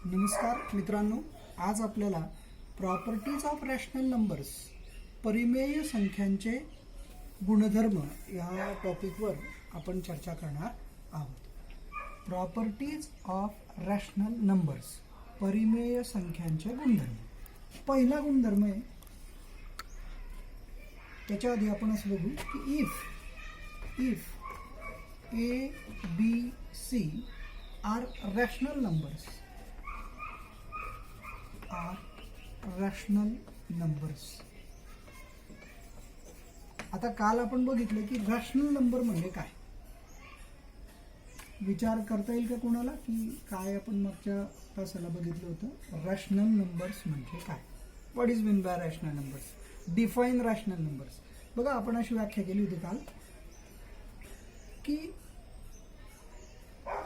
नमस्कार मित्रांनो, आज आपल्याला प्रॉपर्टीज ऑफ रॅशनल नंबर्स परिमेय संख्यांचे गुणधर्म या टॉपिकवर आपण चर्चा करणार आहोत. प्रॉपर्टीज ऑफ रॅशनल नंबर्स परिमेय संख्यांचे गुणधर्म. पहिला गुणधर्म आहे, त्याच्या आधी आपण असं बघू की if A, B, C are rational numbers. आता काल आपण बघितलं की रॅशनल नंबर म्हणजे काय. विचार करता येईल का कोणाला की काय आपण मागच्या तासाला बघितलं होतं. रॅशनल नंबर्स म्हणजे काय, what is mean by rational numbers, define rational numbers. बघा, आपण अशी व्याख्या केली होती काल की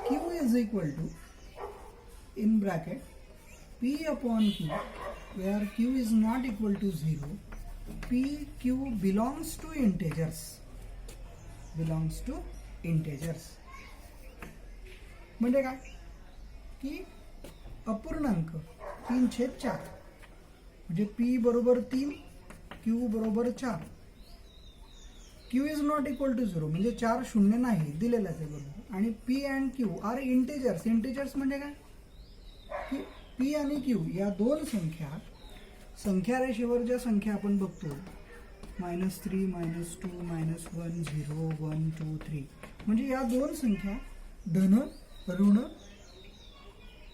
Q is equal to in bracket P upon Q, where Q is not equal to 0. PQ belongs to integers. म्हणजे काय की अपूर्णांक 3/4 म्हणजे P बरोबर 3, Q बरोबर 4. Q is not equal to 0 म्हणजे 4 शून्य नाही दिलेला आहे बरोबर. आणि P and Q are integers. Integers म्हणजे काय की P आणि Q या दोन संख्या रेषेवर ज्या संख्या आपण बघतो -3, -2, -1, 0, 1, 2, 3 म्हणजे या दोन संख्या धन, ऋण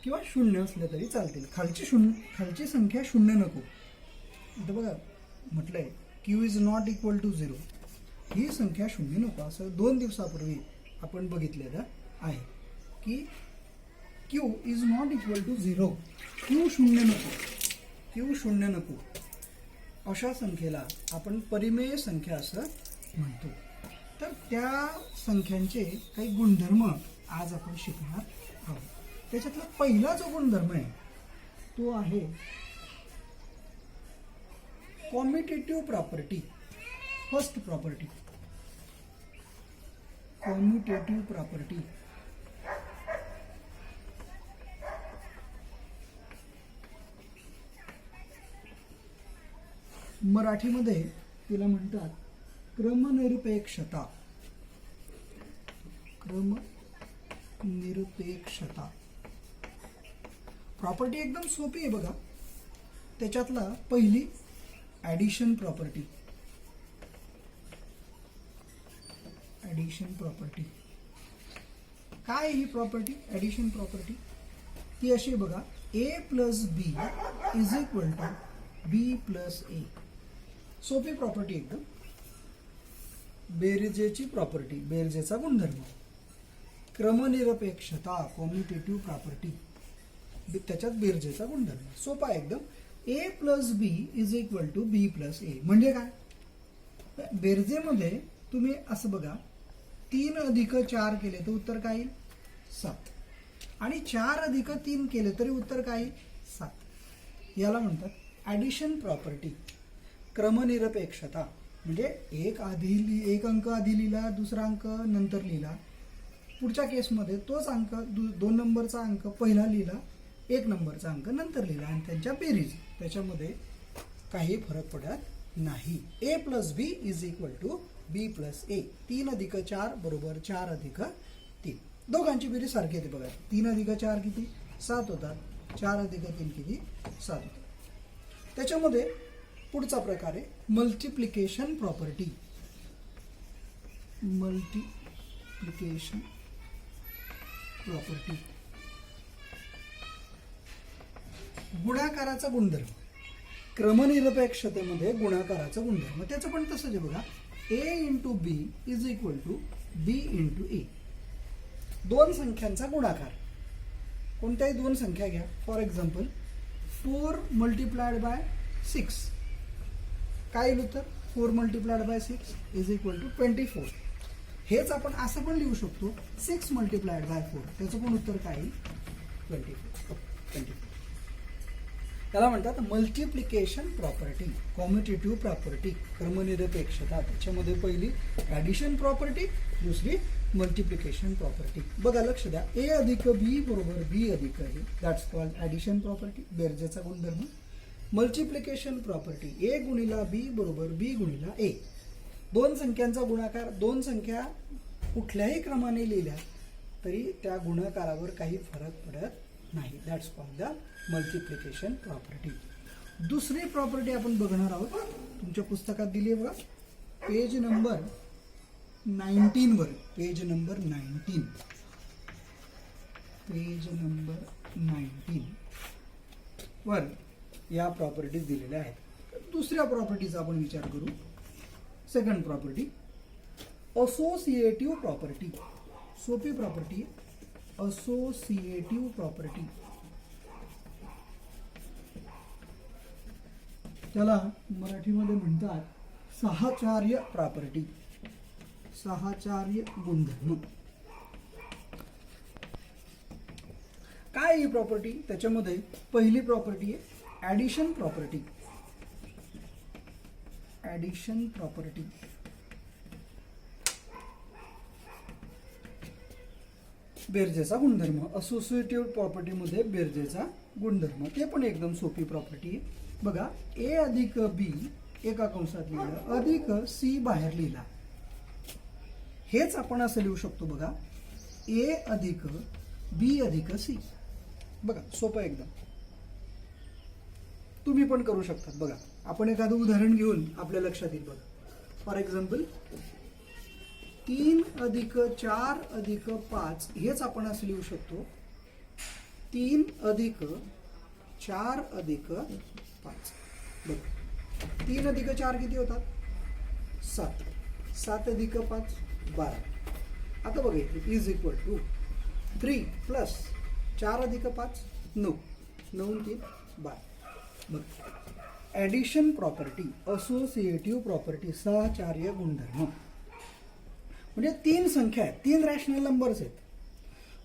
किंवा शून्य असल्या तरी चालतील. खालची संख्या शून्य नको. इथं बघा म्हटलंय Q is not equal to 0, ही संख्या शून्य नको. असं 2 दिवसापूर्वी आपण बघितलेलं आहे की Q is not equal to 0, Q शून्य नको. अशा संख्येला आपण परिमेय संख्या असं म्हणतो. तर त्या संख्यांचे काही गुणधर्म आज आपण शिकणार आहोत. त्याच्यातला पहिला जो गुणधर्म आहे तो आहे commutative property. First property commutative property. मराठीमध्ये तिला म्हणतात क्रमनिरपेक्षता. प्रॉपर्टी एकदम सोपी आहे बघा. त्याच्यातला पहिली ॲडिशन प्रॉपर्टी. काय ही प्रॉपर्टी ॲडिशन प्रॉपर्टी? ती अशी बघा, A plus B is equal to B plus A. सोपी प्रॉपर्टी एकदम. बेरजेची प्रॉपर्टी, बेरजेचा गुणधर्म. क्रमनिरपेक्षता कॉम्युटेटिव्ह प्रॉपर्टी, त्याच्यात बेरजेचा गुणधर्म. सोपा एकदम. A plus B is equal to B plus A म्हणजे काय. बेरजेमध्ये तुम्ही असं बघा, 3 अधिक 4 केले तर उत्तर काय येईल 7. आणि 4 अधिक 3 केले तरी उत्तर काय येईल 7. याला म्हणतात ॲडिशन प्रॉपर्टी. क्रमनिरपेक्षता म्हणजे एक अंक आधी लिहिला, दुसरा अंक नंतर लिहिला. पुढच्या केसमध्ये तोच अंक 2 नंबरचा अंक पहिला लिहिला, 1 नंबरचा अंक नंतर लिहिला आणि त्यांच्या बेरीज, त्याच्यामध्ये काही फरक पडत नाही. A plus B is equal to B plus A. 3 अधिक 4 बरोबर 4 अधिक 3. दोघांची बेरीज सारखी येते बघा. 3 अधिक 4 किती 7 होतात, 4 अधिक 3 किती 7 होतात. त्याच्यामध्ये पुढचा प्रकार आहे मल्टिप्लिकेशन प्रॉपर्टी. गुणाकाराचा गुणधर्म. क्रमनिरपेक्षतेमध्ये गुणाकाराचा गुणधर्म त्याचं पण तसंच आहे बघा. A into B is equal to B into A. दोन संख्यांचा गुणाकार. कोणत्याही दोन संख्या घ्या. फॉर एक्झाम्पल 4 मल्टिप्लाइड बाय 6 काय येईल उत्तर. 4 multiplied by 6 is equal to 24. हेच आपण असं पण लिहू शकतो 6 मल्टिप्लाइड बाय 4, त्याचं पण उत्तर काय येईल 24. त्याला म्हणतात मल्टिप्लिकेशन प्रॉपर्टी, कॉम्युटेटिव्ह प्रॉपर्टी, क्रमनिरपेक्षता. त्याच्यामध्ये पहिली ॲडिशन प्रॉपर्टी, दुसरी मल्टिप्लिकेशन प्रॉपर्टी. बघा लक्ष द्या, ए अधिक बी बरोबर बी अधिक ए, दॅट्स कॉल्ड ॲडिशन प्रॉपर्टी, बेरजेचा गुणधर्म. मल्टिप्लिकेशन प्रॉपर्टी, ए गुणिला बी बरोबर बी गुणिला ए. दोन संख्यांचा गुणाकार, दोन संख्या कुठल्याही क्रमाने लिहिल्या तरी त्या गुणाकारावर काही फरक पडत नाही. That's called the multiplication property. दुसरी प्रॉपर्टी आपण बघणार आहोत, तुमच्या पुस्तकात दिली आहे बघा, पेज नंबर 19 वर, पेज नंबर 19, पेज नंबर 19 वर या प्रॉपर्टीज दिलेल्या आहेत. दुसऱ्या प्रॉपर्टीचा आपण विचार करू. Second property, associative property. सोपी प्रॉपर्टी, असोसिएटिव्ह प्रॉपर्टी. त्याला मराठीमध्ये म्हणतात साहचर्य प्रॉपर्टी, साहचर्य गुणधर्म. काय ही प्रॉपर्टी? त्याच्यामध्ये पहिली प्रॉपर्टी आहे ॲडिशन प्रॉपर्टी. Addition property. बेरजेचा गुणधर्म. असोसिएटिव्ह प्रॉपर्टीमध्ये बेरजेचा गुणधर्म, ते पण एकदम सोपी प्रॉपर्टी आहे. बघा, ए अधिक बी एका कंसात लिहिलं, अधिक सी बाहेर लिहिला. हेच आपण असं लिहू शकतो बघा, ए अधिक बी अधिक सी. बघा सोपं एकदम, तुम्ही पण करू शकता. बघा, आपण एखादं उदाहरण घेऊन आपल्या लक्षात येईल. बघा, फॉर एक्झाम्पल 3 अधिक 4 अधिक 5, हेच आपण असं लिहू शकतो, 3 अधिक 4 अधिक 5. बघा, 3 अधिक 4 किती होतात? 7. 7 अधिक 5 12. आता बघा, इज इक्वल टू 3 प्लस 4 अधिक 5 9. 9 3 12. बघ, ॲडिशन प्रॉपर्टी, असोसिएटिव्ह प्रॉपर्टी, साहचर्य गुणधर्म. म्हणजे तीन संख्या आहेत, तीन रॅशनल नंबर्स आहेत.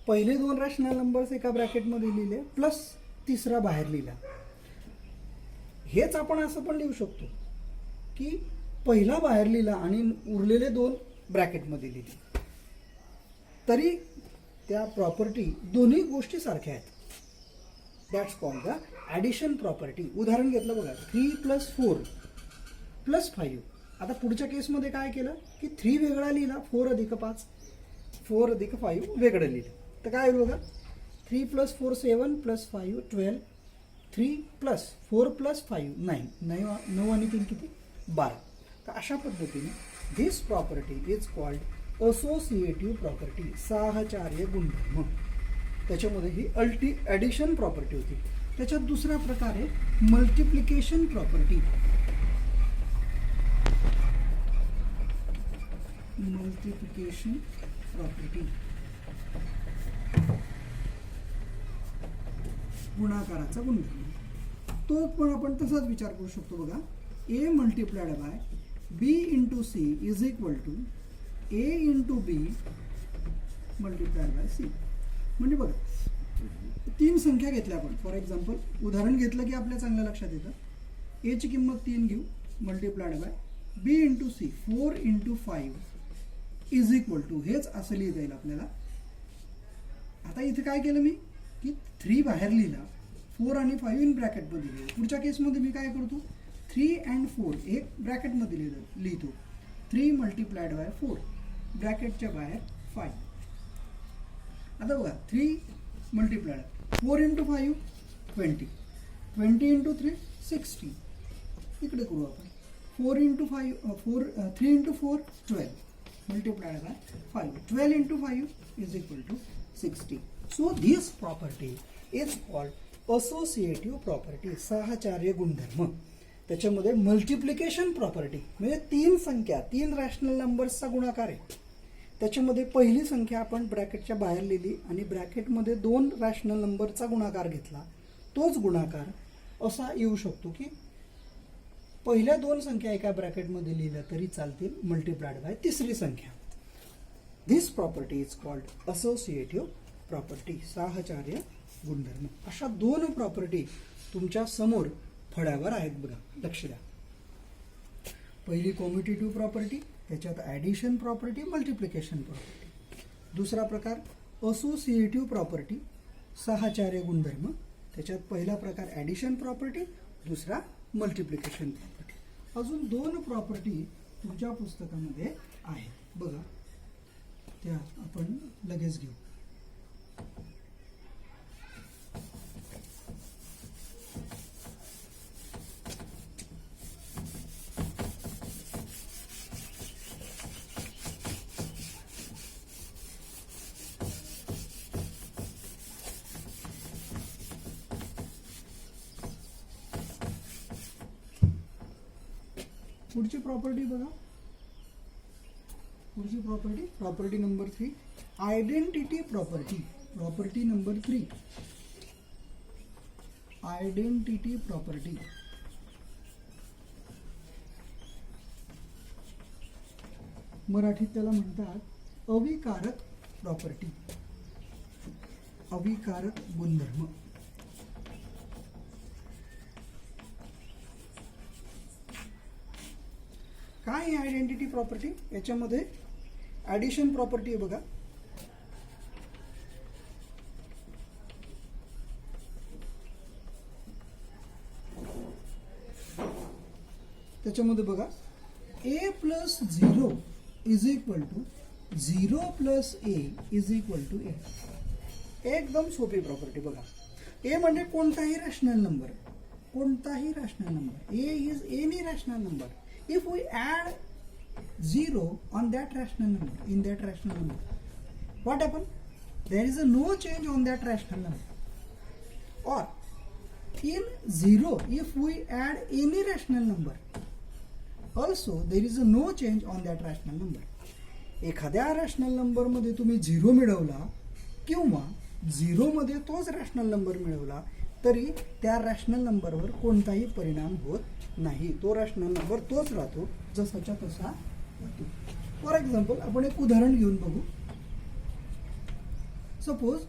पहिले दोन रॅशनल नंबर्स एका ब्रॅकेटमध्ये लिहिले, प्लस तिसरा बाहेर लिहिला. हेच आपण असं पण लिहू शकतो की पहिला बाहेर लिहिला आणि उरलेले दोन ब्रॅकेटमध्ये लिहिले, तरी त्या प्रॉपर्टी दोन्ही गोष्टी सारख्या आहेत. That's called the addition property. उदाहरण घेतलं बघा, 3 + 4 + 5. आता पुढच्या केसमध्ये काय केलं की 3 वेगळा लिहिला, 4 अधिक 5, 4 अधिक 5 वेगळं लिहिलं. तर काय होईल बघा, 3 + 4 7 + 5 12, 3 + 4 + 5 9. 9 आणि 3 किती? 12. तर अशा पद्धतीने this property is called associative property, साहचर्य गुणधर्म. त्याच्यामध्ये ही ॲडिशन प्रॉपर्टी होती. त्याच्यात दुसरा प्रकार आहे मल्टिप्लिकेशन प्रॉपर्टी. मल्टिप्लिकेशन प्रॉपर्टी, गुणाकाराचा गुणधर्म. तो पण आपण तसाच विचार करू शकतो. बघा, A multiplied by B into C is equal to A into B multiplied by C. म्हणजे बघा, तीन संख्या घेतल्या आपण. फॉर एक्झाम्पल उदाहरण घेतलं की आपल्या चांगल्या लक्षात येतं. ए ची किंमत 3 घेऊ, multiplied by B into C 4 into 5 is equal to, हेच असं लिहिता येईल आपल्याला. आता इथे काय केलं मी की 3 बाहेर लिहिला, 4 आणि 5 इन ब्रॅकेटमध्ये लिहिलं. पुढच्या केसमध्ये मी काय करतो, 3 and 4 एक ब्रॅकेटमध्ये लिहितो. 3 मल्टिप्लाइड बाय 4 ब्रॅकेटच्या बाहेर 5. आता बघा, 3 मल्टिप्लाइड 4 इंटू 5 20, 20 इंटू 3 60. इकडे करू आपण 4 into 5 3 into 4 12 multiplied by 5, 12 into 5 is equal to 60. So this property is called associative property, साहचर्य गुणधर्म. त्याच्यामध्ये मल्टिप्लिकेशन प्रॉपर्टी म्हणजे तीन संख्या, तीन रॅशनल नंबर्सचा गुणाकार आहे. त्याच्यामध्ये पहिली संख्या आपण ब्रॅकेटच्या बाहेर लिहिली आणि ब्रॅकेटमध्ये दोन रॅशनल नंबरचा गुणाकार घेतला. तोच गुणाकार असा येऊ शकतो की पहिल्या दोन संख्या एका ब्रॅकेटमध्ये लिहिल्या तरी चालतील, मल्टिप्लाइड बाय तिसरी संख्या. This property is called associative property, साहचर्य गुणधर्म. अशा दोन प्रॉपर्टी तुमच्या समोर फळ्यावर आहेत. बघा, लक्ष द्या. पहिली कॉम्युटेटिव्ह प्रॉपर्टी, त्याच्यात ॲडिशन प्रॉपर्टी, मल्टिप्लिकेशन प्रॉपर्टी. दुसरा प्रकार असोसिएटिव्ह प्रॉपर्टी, साहचर्य गुणधर्म. त्याच्यात पहिला प्रकार ॲडिशन प्रॉपर्टी, दुसरा मल्टिप्लिकेशन प्रॉपर्टी. अजून 2 प्रॉपर्टी तुमच्या पुस्तकामध्ये आहेत बघा, त्या आपण लगेच घेऊ. पुढची प्रॉपर्टी बघा, पुढची property number 3 identity property. Property number 3 identity property. मराठीत त्याला म्हणतात अविकारक प्रॉपर्टी, अविकारक गुणधर्म. काय आहे आयडेंटिटी प्रॉपर्टी? याच्यामध्ये ॲडिशन प्रॉपर्टी आहे बघा. त्याच्यामध्ये बघा a plus 0 is equal to 0 plus a is equal to a. एकदम सोपी प्रॉपर्टी बघा. a म्हणजे कोणताही रॅशनल नंबर, कोणताही rational number. a is any rational number. If we add 0 on that rational number, in that rational number, what happen? There is a no change on that rational number. Or in 0, if we add any rational number, also there is a no change on that rational number. एखाद्या rational number मध्ये तुम्ही 0 मिळवला किंवा 0 मध्ये तोच rational number मिळवला तरी त्या रॅशनल नंबरवर कोणताही परिणाम होत नाही. तो रॅशनल नंबर तोच राहतो, जसाच्या तसा राहतो. फॉर एक्झाम्पल आपण एक उदाहरण घेऊन बघू. सपोज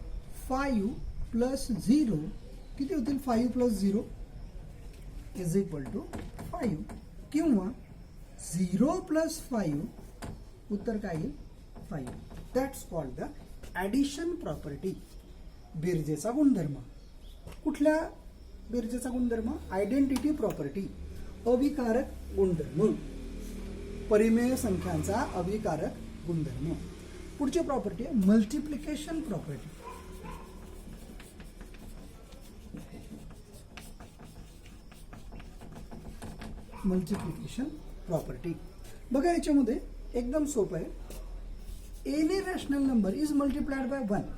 5 प्लस 0 किती होतील? 5 प्लस 0 इज इक्वल टू 5 किंवा 0 प्लस 5 उत्तर काय येईल? 5. That's called the addition property, बेरजेचा गुणधर्म. कुठल्या बेरजेचा गुणधर्म? आयडेंटिटी प्रॉपर्टी, अविकारक गुणधर्म, परिमेय संख्यांचा अविकारक गुणधर्म. पुढची प्रॉपर्टी आहे मल्टिप्लिकेशन प्रॉपर्टी. मल्टिप्लिकेशन प्रॉपर्टी बघा, याच्यामध्ये एकदम सोपं आहे. Any rational number is multiplied by 1.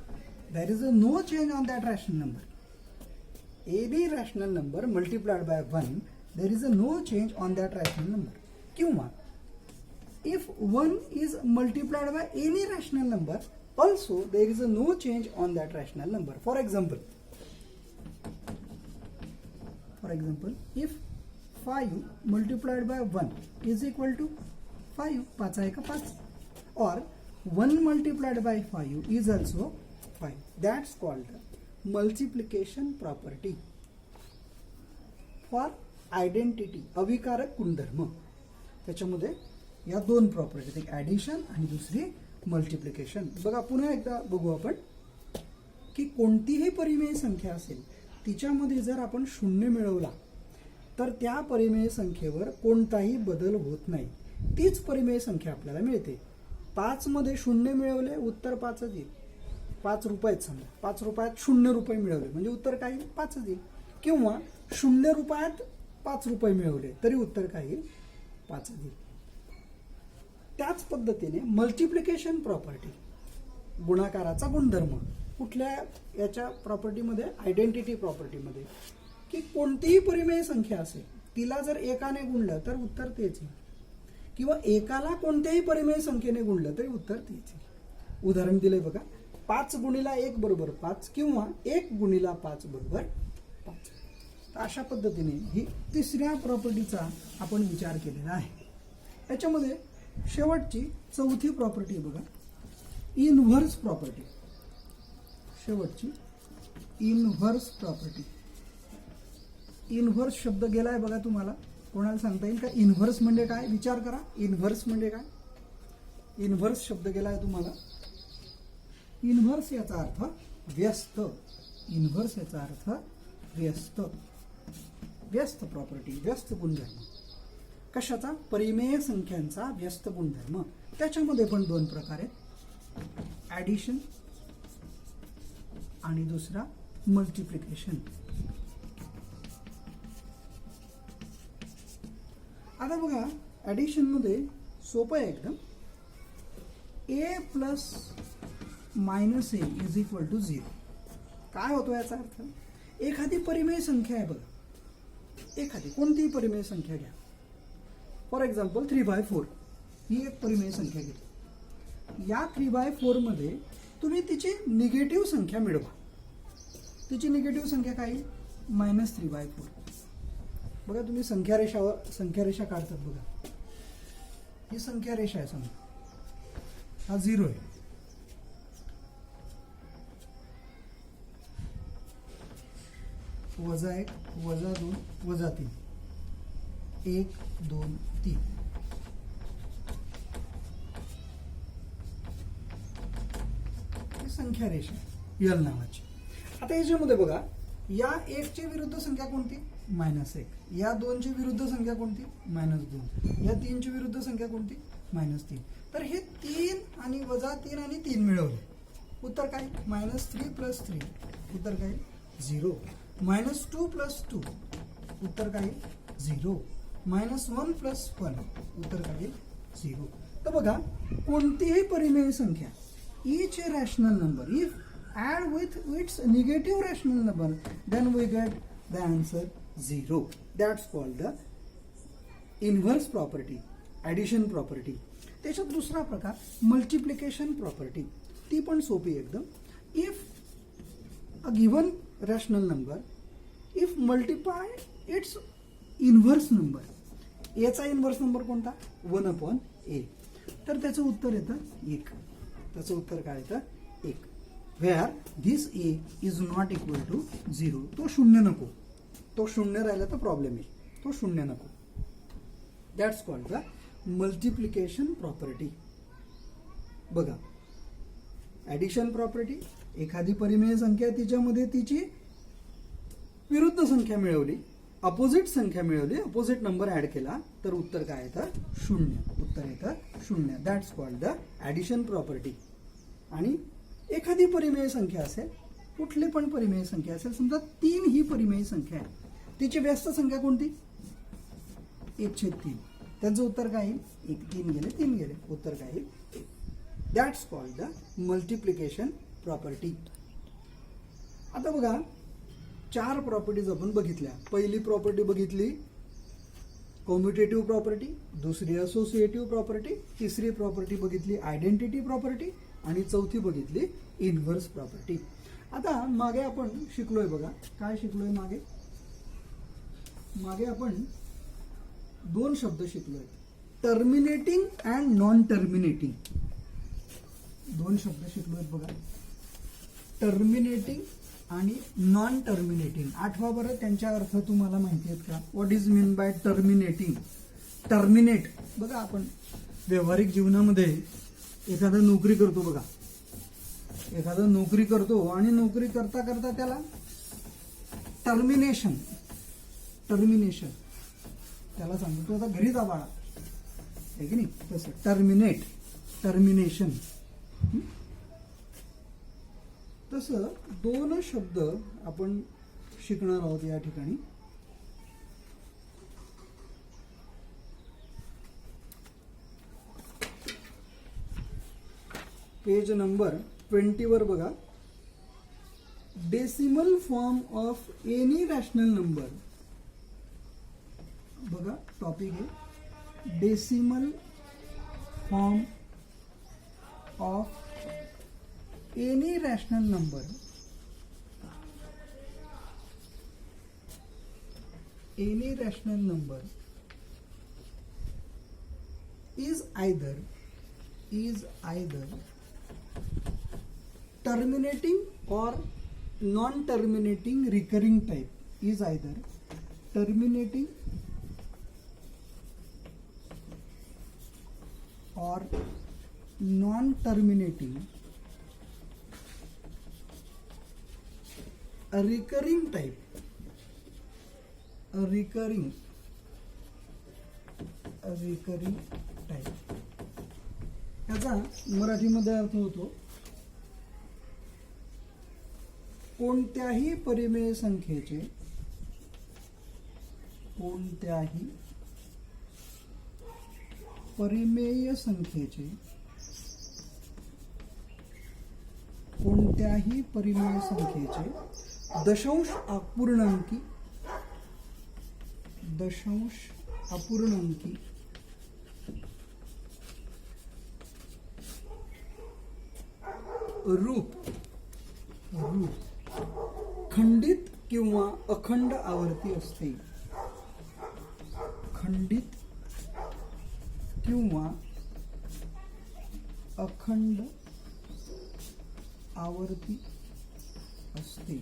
There is a no change on that rational number. any rational number multiplied by 1, there is a no change on that rational number. किंवा if 1 is multiplied by any rational number, also there is a no change on that rational number. For example, if 5 multiplied by 1 is equal to 5, 5 आहे का 5, or 1 multiplied by 5 is also 5. That's called multiplication property for identity, अविकारक गुणधर्म. त्याच्यामध्ये या 2 property, एक addition आणि दुसरी multiplication. बघा पुन्हा एकदा बघू आपण की कोणतीही परिमेय संख्या असेल तिच्यामध्ये जर आपण 0 मिळवला तर त्या परिमेय संख्येवर कोणताही बदल होत नाही. तीच परिमेय संख्या आपल्याला मिळते. 5 मध्ये 0 मिळवले उत्तर 5 येईल. 5 रुपयात समजा 5 रुपयात 0 रुपये मिळवले म्हणजे उत्तर काय येईल? 5 येईल. किंवा 0 रुपयात 5 रुपये मिळवले तरी उत्तर काय येईल? 5 येईल. त्याच पद्धतीने मल्टिप्लिकेशन प्रॉपर्टी, गुणाकाराचा गुणधर्म. कुठल्या याच्या प्रॉपर्टीमध्ये? आयडेंटिटी प्रॉपर्टीमध्ये. की कोणतीही परिमेय संख्या असेल तिला जर 1ने गुणलं तर उत्तर तेच येईल, किंवा एकाला कोणत्याही परिमेय संख्येने गुणलं तरी उत्तर तेच येईल. उदाहरण दिलंय बघा, 5 गुणिला 1 बरोबर 5 किंवा 1 गुणिला 5 बरोबर 5. अशा पद्धतीने ही तिसऱ्या प्रॉपर्टीचा आपण विचार केलेला आहे. याच्यामध्ये शेवटची चौथी प्रॉपर्टी बघा, इनव्हर्स प्रॉपर्टी. शेवटची इनव्हर्स प्रॉपर्टी. इनव्हर्स शब्द गेलाय बघा तुम्हाला, कोणाला सांगता येईल का इनव्हर्स म्हणजे काय? विचार करा, इनव्हर्स म्हणजे काय? इनव्हर्स शब्द गेलाय तुम्हाला. इन्व्हर्स याचा अर्थ व्यस्त, इन्व्हर्स याचा अर्थ व्यस्त, व्यस्त प्रॉपर्टी, व्यस्त गुणधर्म. कशाचा? परिमेय संख्यांचा व्यस्त गुणधर्म. त्याच्यामध्ये पण दोन प्रकार आहेत, ॲडिशन आणि दुसरा मल्टिप्लिकेशन. आता बघा ॲडिशन मध्ये सोपं आहे एकदम. A plus minus A is equal to 0. काय होतो याचा अर्थ? एखादी परिमेय संख्या आहे बघा, एखादी कोणतीही परिमेय संख्या घ्या. फॉर एक्झाम्पल 3/4 ही एक परिमेय संख्या घेतली. या 3/4 मध्ये तुम्ही तिची निगेटिव्ह संख्या मिळवा. तिची निगेटिव्ह संख्या काय? -3/4. बघा तुम्ही संख्या रेषा काढतात बघा. ही संख्या रेषा आहे समजा, हा 0 आहे. -1, -2, -3, 1, 2, 3. ही संख्या रेषा यल नावाची. आता याच्यामध्ये बघा, या 1 ची विरुद्ध संख्या कोणती? -1. या 2 ची विरुद्ध संख्या कोणती? -2. या 3 ची विरुद्ध संख्या कोणती? -3. तर हे 3 आणि -3 आणि 3 मिळवले. उत्तर काय? -3 + 3. उत्तर काय? 0. -2 + 2. उत्तर काय? 0. -1 + 1. उत्तर काय? 0. तर बघा कोणतीही परिमेय संख्या, each a rational number, if add with its negative rational number, then we get the answer 0. That's called the inverse property, addition property. त्याच्यात दुसरा प्रकार मल्टिप्लिकेशन प्रॉपर्टी. ती पण सोपी एकदम. If a given rational number, if multiply it's inverse number, याचा inverse number कोणता? 1/a. तर त्याचं उत्तर येतं 1. त्याचं उत्तर काय येतं? 1. Where this a is not equal to 0. तो 0 नको. तो 0 राहिला तर प्रॉब्लेम येईल. तो 0 नको. That's called the multiplication property. बघा ॲडिशन प्रॉपर्टी, एखादी परिमेय संख्या तिच्यामध्ये तिची विरुद्ध संख्या मिळवली, अपोजिट संख्या मिळवली, अपोजिट नंबर ऍड केला तर उत्तर काय येतं? 0. उत्तर येतं 0. That's called the addition property. आणि एखादी परिमेय संख्या असेल, कुठली पण परिमेय संख्या असेल, समजा 3 ही परिमेय संख्या आहे, तिची व्यस्त संख्या कोणती? 1/3. त्यांचं उत्तर काय येईल? 1. 3 गेले 3 गेले. उत्तर काय येईल? 1. That's called the multiplication property. आता बघा 4 प्रॉपर्टीज आपण बघितल्या. पहिली प्रॉपर्टी बघितली कॉम्युटेटिव्ह प्रॉपर्टी, दुसरी असोसिएटिव्ह प्रॉपर्टी, तिसरी प्रॉपर्टी बघितली आयडेंटिटी प्रॉपर्टी आणि चौथी बघितली इन्व्हर्स प्रॉपर्टी. आता मागे आपण शिकलोय बघा, काय शिकलोय मागे? मागे आपण 2 शब्द शिकलोय, टर्मिनेटिंग अँड नॉन टर्मिनेटिंग. 2 शब्द शिकलोय बघा, टर्मिनेटिंग आणि नॉन टर्मिनेटिंग. आठवा बरं, त्यांच्या अर्थ तुम्हाला माहिती आहेत का? What is mean by terminating? Terminate बघा, आपण व्यावहारिक जीवनामध्ये एखादा नोकरी करतो बघा, एखादा नोकरी करतो आणि नोकरी करता करता त्याला टर्मिनेशन त्याला सांगतो आता घरी जा बाळा, आहे की नाही? तसं टर्मिनेशन. तसं 2 शब्द आपण शिकणार आहोत या ठिकाणी. पेज नंबर 20 वर बघा, decimal form of any rational number. बघा टॉपिक आहे decimal form of any rational number is either terminating or non-terminating recurring type, is either terminating or non-terminating recurring type, recurring type, याचा मराठीमध्ये अर्थ होतो कोणत्याही परिमेय संख्येचे दशांश अपूर्णांकी रूप खंडित किंवा अखंड आवर्ती असते, खंडित किंवा अखंड आवर्ती असते,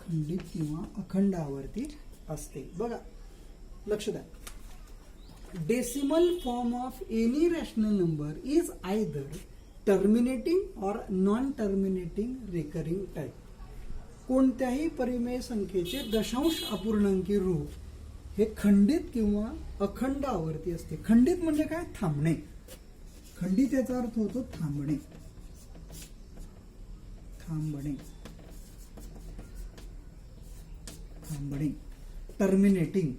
खंडित किंवा अखंड आवर्ती असते. बघा लक्ष द्या, decimal form of any rational number is either terminating और नॉन टर्मिनेटिंग रिकरिंग टाइप. कोणत्याही परिमेय संख्येचे दशांश अपूर्णांकी रूप हे खंडित किंवा अखंड आवर्ती असते. खंडित म्हणजे काय? थांबणे. खंडित याचा अर्थ होतो थांबणे, थांबणे, थांबणे. टर्मिनेटिंग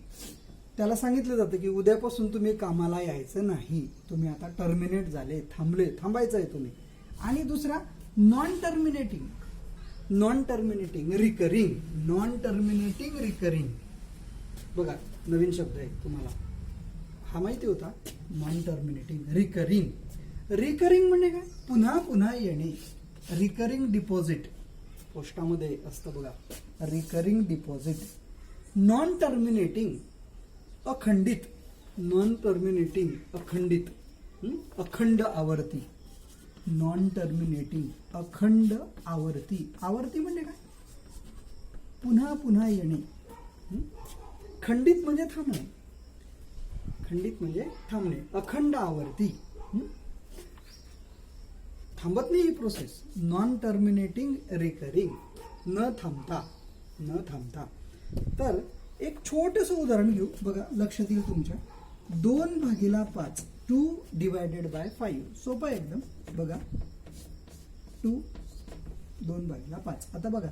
त्याला सांगितलं जातं की उद्यापासून तुम्ही कामाला यायचं नाही, तुम्ही आता टर्मिनेट झाले, थांबले, थांबायचं आहे तुम्ही. आणि दुसरा non terminating, non terminating recurring, non terminating recurring. बघा नवीन शब्द आहे तुम्हाला, हा माहिती होता? Non terminating recurring. रिकरिंग म्हणजे काय? पुन्हा पुन्हा येणे. रिकरिंग डिपॉझिट पोस्टामध्ये असतं बघा, रिकरिंग डिपॉझिट. नॉन टर्मिनेटिंग अखंडित, नॉन टर्मिनेटिंग अखंडित, अखंड आवर्ती. नॉन टर्मिनेटिंग अखंड आवर्ती. आवर्ती म्हणजे काय? पुन्हा पुन्हा येणे. खंडित म्हणजे थांबणे, खंडित म्हणजे थांबणे. अखंड आवर्ती, थांबत नाही ही प्रोसेस. नॉन टर्मिनेटिंग रिकरिंग, न थांबता, न थांबता. तर एक छोटस उदाहरण घेऊ बघा, लक्षात येईल तुमच्या. 2/5 2 डिवायडेड बाय 5. सोपं आहे एकदम. बघा 2/5. आता बघा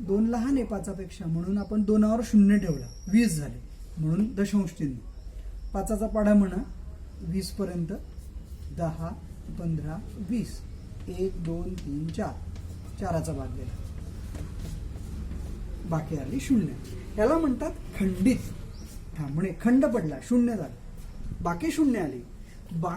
2 लहान आहे 5पेक्षा, म्हणून आपण 2वर 0 ठेवला, 20 झाले, म्हणून दशांश चिन्ह. 5चा पाढा म्हणा 20 पर्यंत. 10 15 20. 1 2 3 4. 4चा भाग गेला, बाकी आली 0. याला म्हणतात खंडित. थांबणे, खंड पडला, 0 झाला, बाकी 0 आली.